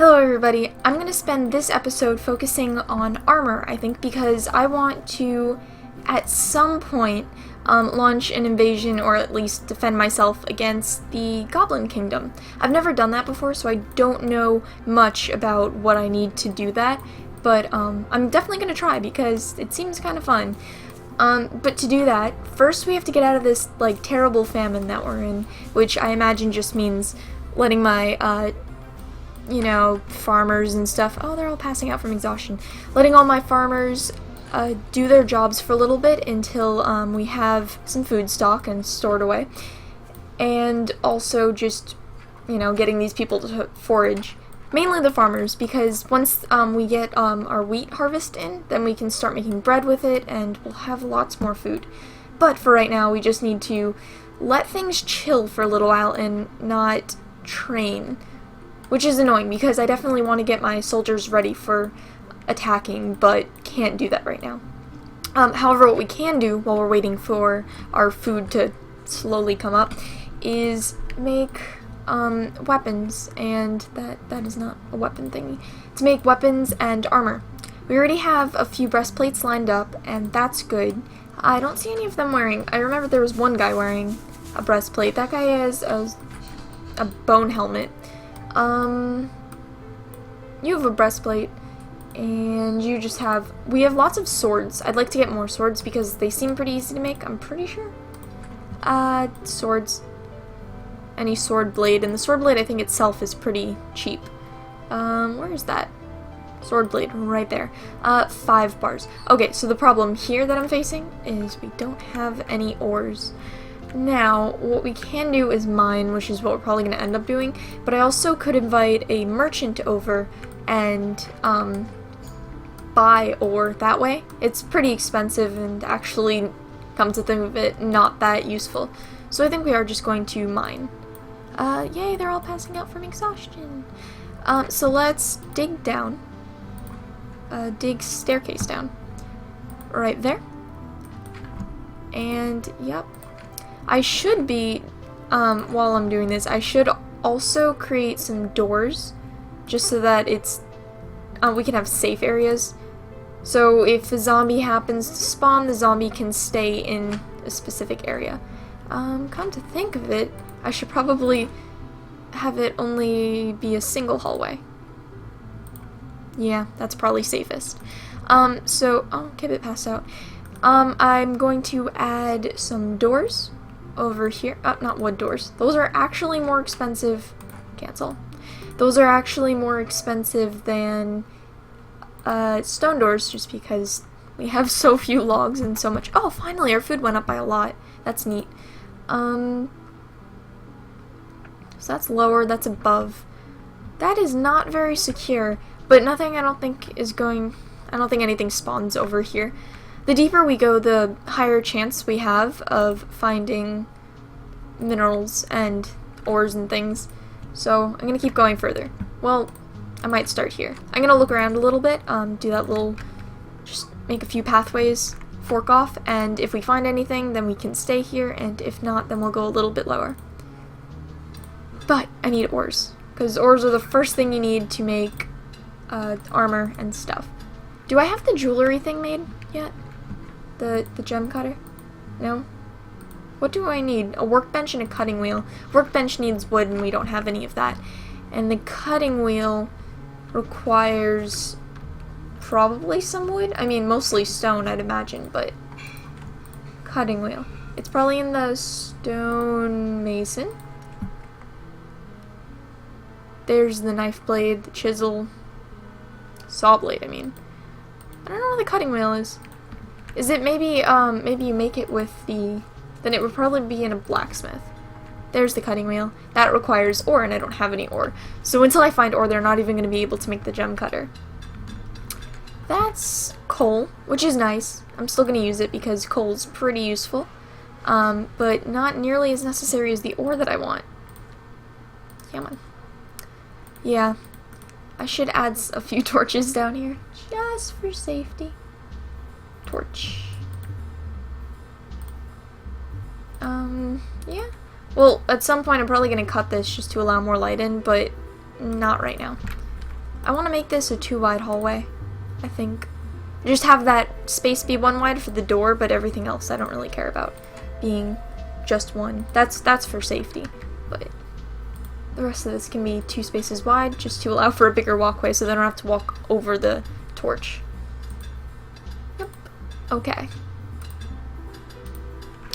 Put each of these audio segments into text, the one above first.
Hello everybody, I'm going to spend this episode focusing on armor, I think, because I want to, at some point, launch an invasion or at least defend myself against the Goblin Kingdom. I've never done that before, so I don't know much about what I need to do that, but I'm definitely going to try because it seems kind of fun. But to do that, first we have to get out of this, terrible famine that we're in, which I imagine just means letting my, farmers and stuff, oh, they're all passing out from exhaustion, letting all my farmers do their jobs for a little bit until we have some food stock and stored away, and also just, getting these people to forage, mainly the farmers, because once we get our wheat harvest in, then we can start making bread with it, and we'll have lots more food. But for right now, we just need to let things chill for a little while and not train. Which is annoying, because I definitely want to get my soldiers ready for attacking, but can't do that right now. However, what we can do while we're waiting for our food to slowly come up is make weapons, and that is not a weapon thingy. To make weapons and armor. We already have a few breastplates lined up, and that's good. I don't see any of them wearing. I remember there was one guy wearing a breastplate. That guy has a bone helmet. You have a breastplate, and you just have, we have lots of swords. I'd like to get more swords because they seem pretty easy to make, I'm pretty sure. Swords. Any sword blade, and the sword blade I think itself is pretty cheap. Where is that? Sword blade, right there. 5 bars. Okay, so the problem here that I'm facing is we don't have any ores. Now, what we can do is mine, which is what we're probably going to end up doing, but I also could invite a merchant over and buy ore that way. It's pretty expensive and actually, come to think of it, not that useful. So I think we are just going to mine. Yay, they're all passing out from exhaustion. So let's dig down. Dig staircase down. Right there. And, yep. I should be, while I'm doing this, I should also create some doors, just so that it's, we can have safe areas. So if a zombie happens to spawn, the zombie can stay in a specific area. Come to think of it, I should probably have it only be a single hallway. Yeah, that's probably safest. Oh, Kibbit passed out. I'm going to add some doors over here. Not wood doors. Those are actually more expensive. Cancel. Those are actually more expensive than stone doors, just because we have so few logs and so much. Oh, finally, our food went up by a lot. That's neat. So that's lower, that's above. That is not very secure, but nothing, I don't think anything spawns over here. The deeper we go, the higher chance we have of finding minerals and ores and things. So I'm going to keep going further. Well, I might start here. I'm going to look around a little bit, do that little, just make a few pathways, fork off, and if we find anything, then we can stay here, and if not, then we'll go a little bit lower. But I need ores, because ores are the first thing you need to make armor and stuff. Do I have the jewelry thing made yet? The gem cutter? No? What do I need? A workbench and a cutting wheel. Workbench needs wood and we don't have any of that. And the cutting wheel requires probably some wood. I mean, mostly stone, I'd imagine, but cutting wheel. It's probably in the stone mason. There's the knife blade, the chisel, saw blade, I mean. I don't know where the cutting wheel is. Is it maybe you make it with then it would probably be in a blacksmith. There's the cutting wheel. That requires ore, and I don't have any ore. So until I find ore, they're not even going to be able to make the gem cutter. That's coal, which is nice. I'm still going to use it because coal's pretty useful. But not nearly as necessary as the ore that I want. Come on. Yeah. I should add a few torches down here, just for safety. Torch. Yeah. Well, at some point I'm probably going to cut this just to allow more light in, but not right now. I want to make this a 2-wide hallway, I think. Just have that space be 1 wide for the door, but everything else I don't really care about being just 1. That's for safety, but the rest of this can be 2 spaces wide, just to allow for a bigger walkway so they don't have to walk over the torch. Yep. Okay.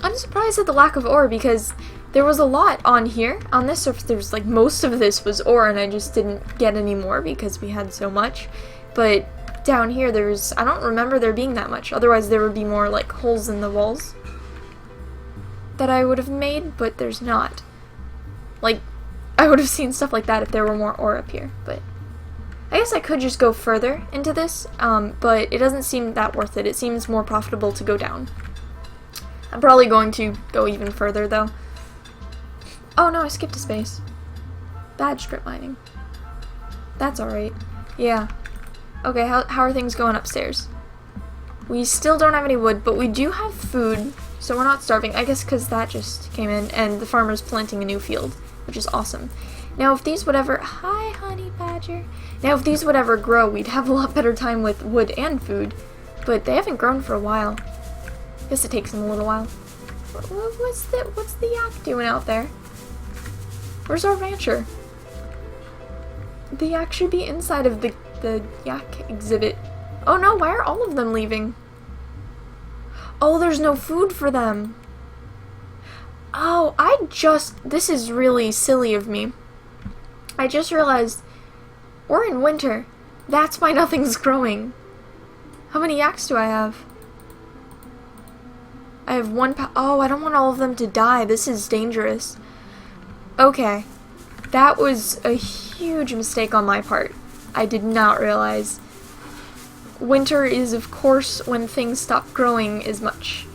I'm surprised at the lack of ore because there was a lot on here. On this surface, there was like most of this was ore, and I just didn't get any more because we had so much. But down here, I don't remember there being that much. Otherwise, there would be more like holes in the walls that I would have made, but there's not. Like, I would have seen stuff like that if there were more ore up here, but I guess I could just go further into this, but it doesn't seem that worth it. It seems more profitable to go down. I'm probably going to go even further, though. Oh no, I skipped a space. Bad strip mining. That's alright. Yeah. Okay, how are things going upstairs? We still don't have any wood, but we do have food, so we're not starving. I guess because that just came in, and the farmer's planting a new field, which is awesome. Now, if these would ever... Hi, honey badger. Now, if these would ever grow, we'd have a lot better time with wood and food, but they haven't grown for a while. Guess it takes them a little while. What's the yak doing out there? Where's our rancher? The yak should be inside of the yak exhibit. Oh no, why are all of them leaving? Oh, there's no food for them. Oh, this is really silly of me. I just realized we're in winter. That's why nothing's growing. How many yaks do I have? I have 1 Oh, I don't want all of them to die. This is dangerous. Okay. That was a huge mistake on my part. I did not realize. Winter is, of course, when things stop growing as much.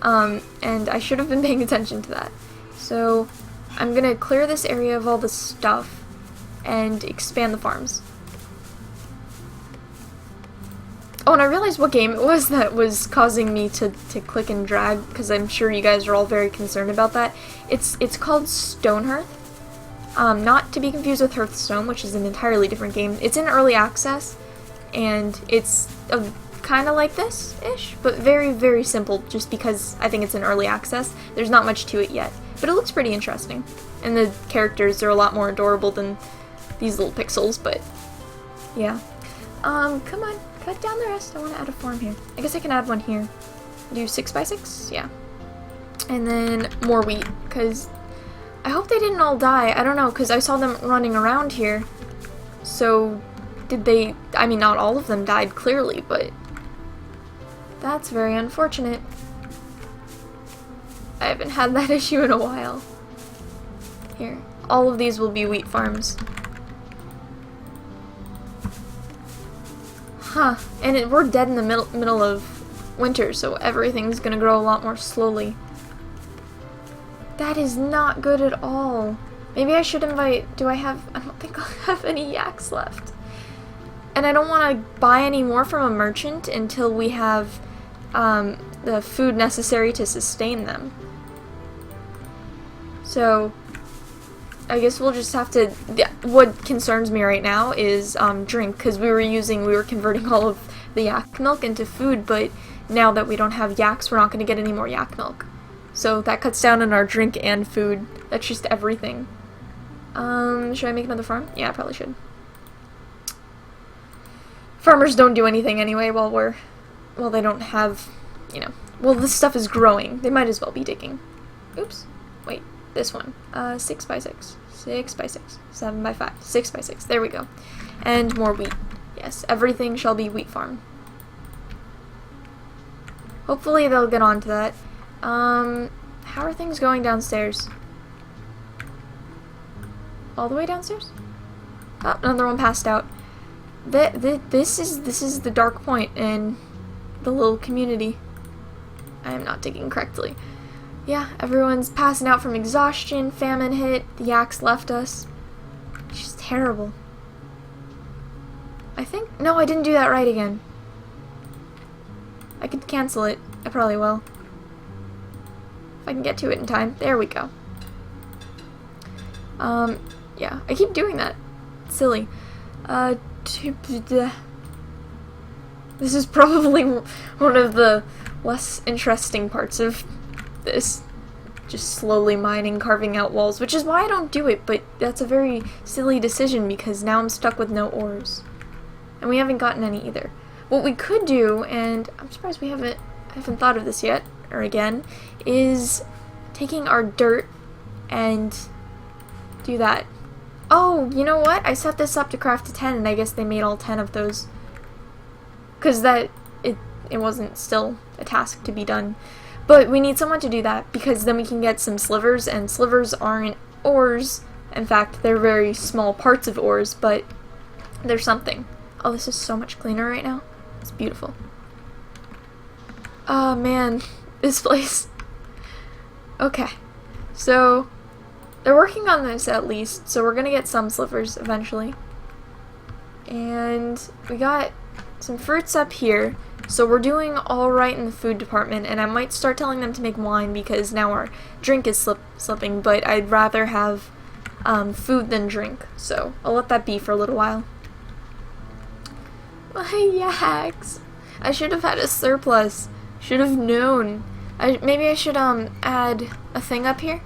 And I should have been paying attention to that. So, I'm gonna clear this area of all the stuff and expand the farms. Oh, and I realized what game it was that was causing me to click and drag, because I'm sure you guys are all very concerned about that. It's called Stonehearth. Not to be confused with Hearthstone, which is an entirely different game. It's in early access, and it's kind of like this-ish, but very, very simple, just because I think it's in early access. There's not much to it yet, but it looks pretty interesting. And the characters are a lot more adorable than these little pixels, but yeah. Come on. Cut down the rest. I want to add a farm here. I guess I can add one here. Do 6x6? Yeah. And then more wheat, because I hope they didn't all die. I don't know, because I saw them running around here. So, did they... I mean, not all of them died, clearly, but that's very unfortunate. I haven't had that issue in a while. Here. All of these will be wheat farms. Huh, and we're dead in the middle of winter, so everything's gonna grow a lot more slowly. That is not good at all. Maybe I should invite... I don't think I'll have any yaks left. And I don't want to buy any more from a merchant until we have the food necessary to sustain them. So, I guess we'll just have to... What concerns me right now is drink, because we were converting all of the yak milk into food, but now that we don't have yaks, we're not going to get any more yak milk. So that cuts down on our drink and food. That's just everything. Should I make another farm? Yeah, I probably should. Farmers don't do anything anyway while they don't have, well, this stuff is growing. They might as well be digging. Oops. Wait. This one. 6x6. 6x6. 7x5. 6x6. There we go. And more wheat. Yes, everything shall be wheat farm. Hopefully they'll get on to that. How are things going downstairs? All the way downstairs? Oh, another one passed out. This is the dark point in the little community. I am not digging correctly. Yeah, everyone's passing out from exhaustion, famine hit, the yaks left us. It's just terrible. No, I didn't do that right again. I could cancel it. I probably will. If I can get to it in time. There we go. Yeah, I keep doing that. It's silly. This is probably one of the less interesting parts of this. Just slowly mining, carving out walls, which is why I don't do it, but that's a very silly decision because now I'm stuck with no ores. And we haven't gotten any either. What we could do, and I'm surprised I haven't thought of this yet, or again, is taking our dirt and do that. Oh, you know what? I set this up to craft to 10, and I guess they made all 10 of those. Because it wasn't still a task to be done. But we need someone to do that, because then we can get some slivers, and slivers aren't ores. In fact, they're very small parts of ores, but they're something. Oh, this is so much cleaner right now. It's beautiful. Oh, man. This place. Okay. So, they're working on this at least, so we're gonna get some slivers eventually. And we got some fruits up here. So we're doing alright in the food department, and I might start telling them to make wine because now our drink is slipping, but I'd rather have food than drink, so I'll let that be for a little while. My yaks! I should have had a surplus. Should have known. Maybe I should add a thing up here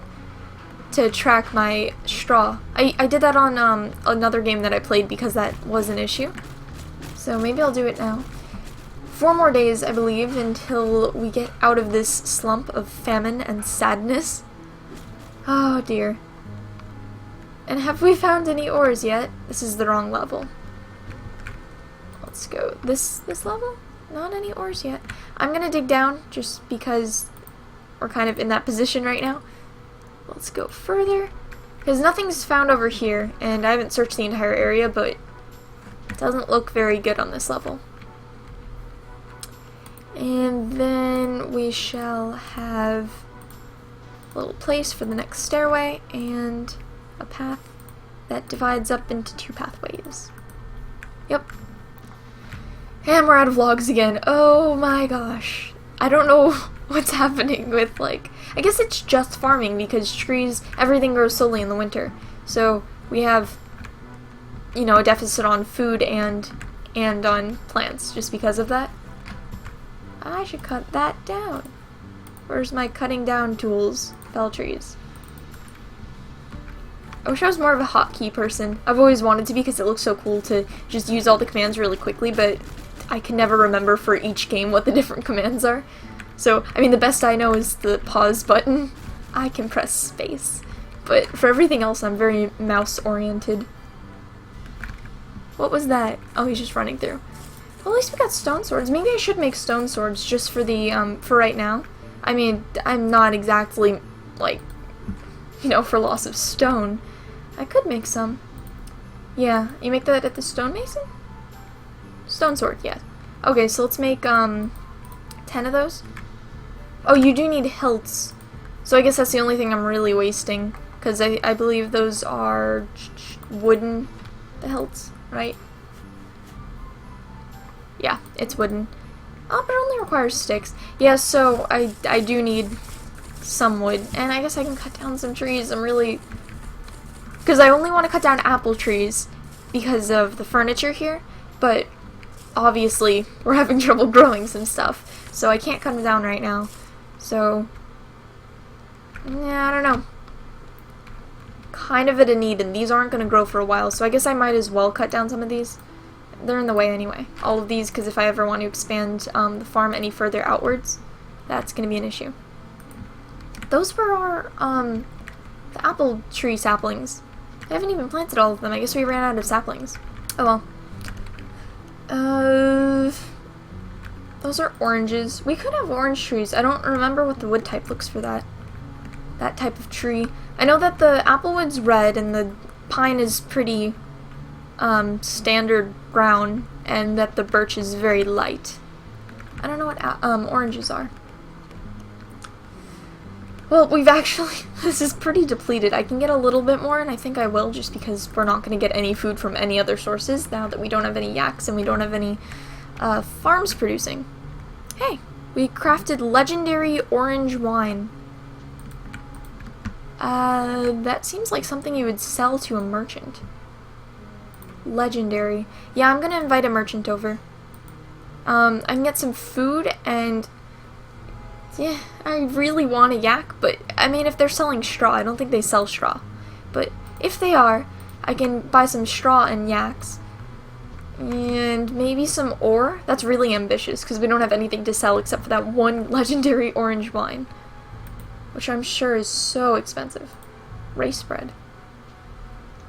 to track my straw. I did that on another game that I played because that was an issue. So maybe I'll do it now. 4 more days, I believe, until we get out of this slump of famine and sadness. Oh dear. And have we found any ores yet? This is the wrong level. Let's go. This level? Not any ores yet. I'm gonna dig down just because we're kind of in that position right now. Let's go further. Because nothing's found over here, and I haven't searched the entire area, but it doesn't look very good on this level. And then we shall have a little place for the next stairway and a path that divides up into 2 pathways. Yep. And we're out of logs again. Oh my gosh. I don't know what's happening with, like, I guess it's just farming because trees, everything grows slowly in the winter. So we have, you know, a deficit on food and on plants just because of that. I should cut that down. Where's my cutting down tools? Fell trees. I wish I was more of a hotkey person. I've always wanted to be because it looks so cool to just use all the commands really quickly, but I can never remember for each game what the different commands are. So, I mean, the best I know is the pause button. I can press space. But for everything else, I'm very mouse-oriented. What was that? Oh, he's just running through. Well, at least we got stone swords. Maybe I should make stone swords just for the, for right now. I mean, I'm not exactly, like, you know, for loss of stone. I could make some. Yeah, you make that at the stonemason? Stone sword, yeah. Okay, so let's make, 10 of those. Oh, you do need hilts. So I guess that's the only thing I'm really wasting. Because I believe those are wooden, the hilts, right? Yeah, it's wooden. Oh, but it only requires sticks. Yeah, so I do need some wood. And I guess I can cut down some trees. I'm really... Because I only want to cut down apple trees because of the furniture here. But obviously, we're having trouble growing some stuff. So I can't cut them down right now. So... yeah, I don't know. Kind of at a need, and these aren't going to grow for a while. So I guess I might as well cut down some of these. They're in the way anyway. All of these, because if I ever want to expand the farm any further outwards, that's going to be an issue. Those were our, the apple tree saplings. I haven't even planted all of them. I guess we ran out of saplings. Oh well. Those are oranges. We could have orange trees. I don't remember what the wood type looks for that type of tree. I know that the applewood's red and the pine is pretty standard brown, and that the birch is very light. I don't know what oranges are. Well, we've actually, this is pretty depleted. I can get a little bit more, and I think I will, just because we're not going to get any food from any other sources now that we don't have any yaks and we don't have any farms producing. Hey, we crafted legendary orange wine. That seems like something you would sell to a merchant. Legendary. Yeah, I'm gonna invite a merchant over. I can get some food, and yeah, I really want a yak, but I mean, if they're selling straw, I don't think they sell straw. But if they are, I can buy some straw and yaks. And maybe some ore. That's really ambitious, because we don't have anything to sell except for that one legendary orange wine, which I'm sure is so expensive. Race bread.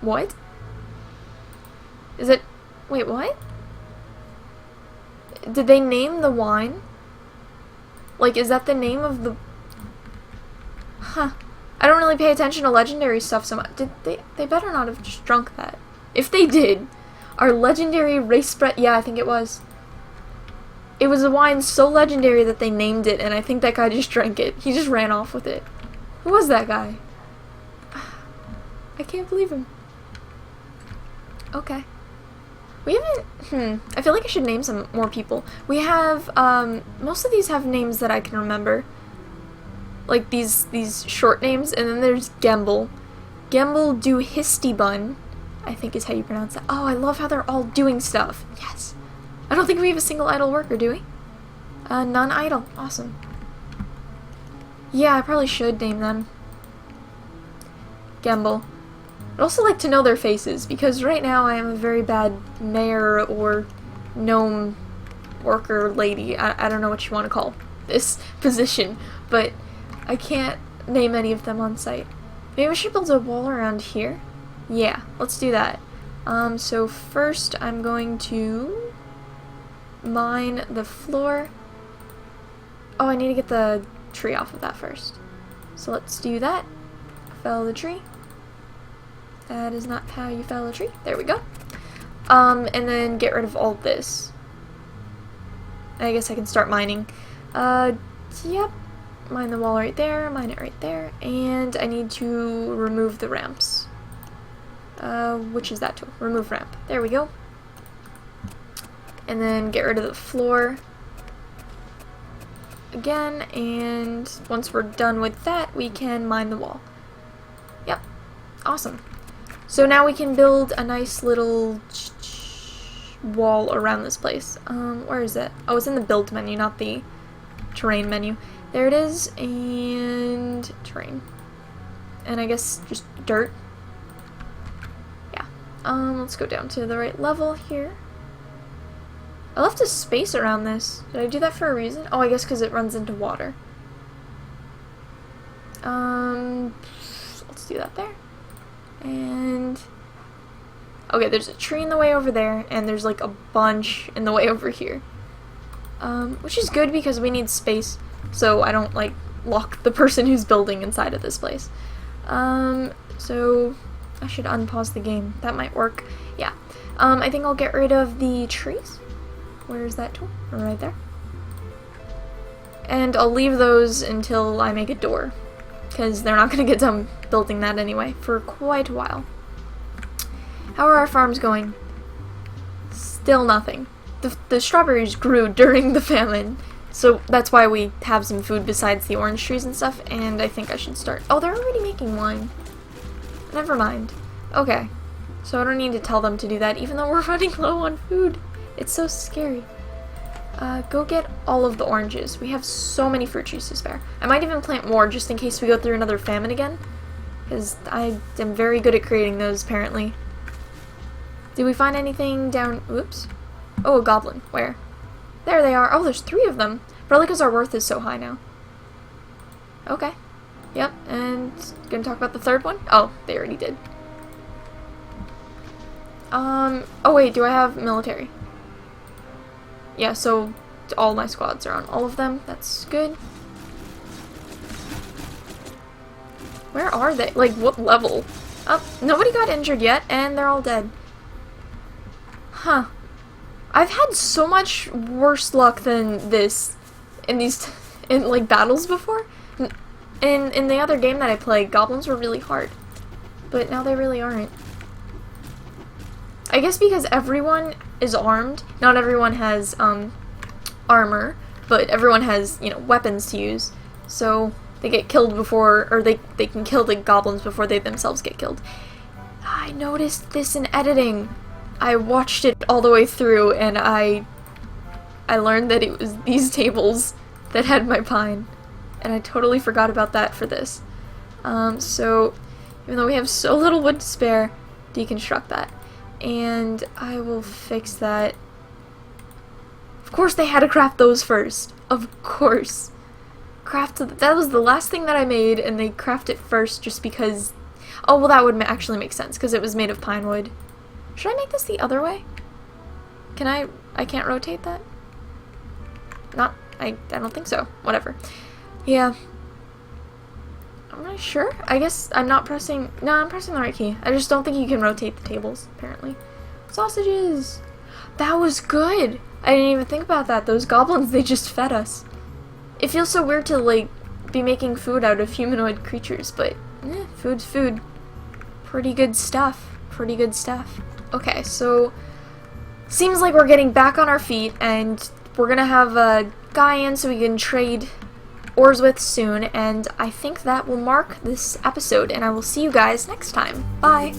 What? Is it... Wait, what? Did they name the wine? Like, is that the name of the... Huh. I don't really pay attention to legendary stuff so much. Did they better not have just drunk that. If they did, our legendary race bread... Yeah, I think it was. It was a wine so legendary that they named it, and I think that guy just drank it. He just ran off with it. Who was that guy? I can't believe him. Okay. We haven't, I feel like I should name some more people. We have, most of these have names that I can remember. Like these short names, and then there's Gemble. Gemble do Histy Bun, I think is how you pronounce that. Oh, I love how they're all doing stuff. Yes. I don't think we have a single idle worker, do we? None idle. Awesome. Yeah, I probably should name them. Gemble. I'd also like to know their faces, because right now I am a very bad mayor or gnome worker lady. I don't know what you want to call this position, but I can't name any of them on site. Maybe we should build a wall around here? Yeah, let's do that. So first I'm going to mine the floor. Oh, I need to get the tree off of that first. So let's do that. Fell the tree. That is not how you fell a tree. There we go. And then get rid of all this. I guess I can start mining. Yep. Mine the wall right there, mine it right there, and I need to remove the ramps. Which is that tool? Remove ramp. There we go. And then get rid of the floor again, and once we're done with that, we can mine the wall. Yep. Awesome. So now we can build a nice little wall around this place. Where is it? Oh, it's in the build menu, not the terrain menu. There it is, and terrain. And I guess just dirt. Yeah. Let's go down to the right level here. I left a space around this. Did I do that for a reason? Oh, I guess because it runs into water. Let's do that there. And okay, there's a tree in the way over there, and there's like a bunch in the way over here. Which is good because we need space, so I don't like lock the person who's building inside of this place. So I should unpause the game. That might work. Yeah. I think I'll get rid of the trees. Where's that tool? Right there. And I'll leave those until I make a door, because they're not going to get done building that anyway for quite a while. How are our farms going? Still nothing. The strawberries grew during the famine, so that's why we have some food besides the orange trees and stuff, and I think I should start. Oh, they're already making wine. Never mind. Okay, so I don't need to tell them to do that, even though we're running low on food. It's so scary. Go get all of the oranges. We have so many fruit trees to spare. I might even plant more just in case we go through another famine again, because I am very good at creating those, apparently. Did we find anything down... Oops. Oh, a goblin. Where? There they are. Oh, there's 3 of them. Probably because our worth is so high now. Okay. Yep, and gonna talk about the 3rd one? Oh, they already did. Oh wait, do I have military? Yeah, so all my squads are on all of them. That's good. Where are they? Like, what level? Oh, nobody got injured yet, and they're all dead. Huh. I've had so much worse luck than this in these, in like, battles before. In the other game that I played, goblins were really hard. But now they really aren't. I guess because everyone is armed. Not everyone has armor, but everyone has, you know, weapons to use. So they get killed before, or they can kill the goblins before they themselves get killed. I noticed this in editing. I watched it all the way through, and I learned that it was these tables that had my pine, and I totally forgot about that for this. So even though we have so little wood to spare, deconstruct that, and I will fix that. Of course they had to craft those first. Of course. That was the last thing that I made, and they craft it first just because... Oh, well, that would actually make sense, because it was made of pine wood. Should I make this the other way? Can I can't rotate that? I don't think so. Whatever. Yeah. I'm not sure. I guess I'm not pressing... No, I'm pressing the right key. I just don't think you can rotate the tables, apparently. Sausages! That was good! I didn't even think about that. Those goblins, they just fed us. It feels so weird to, like, be making food out of humanoid creatures, but food's food. Pretty good stuff. Pretty good stuff. Okay, so seems like we're getting back on our feet, and we're gonna have a guy in so we can trade ores with soon, and I think that will mark this episode, and I will see you guys next time. Bye!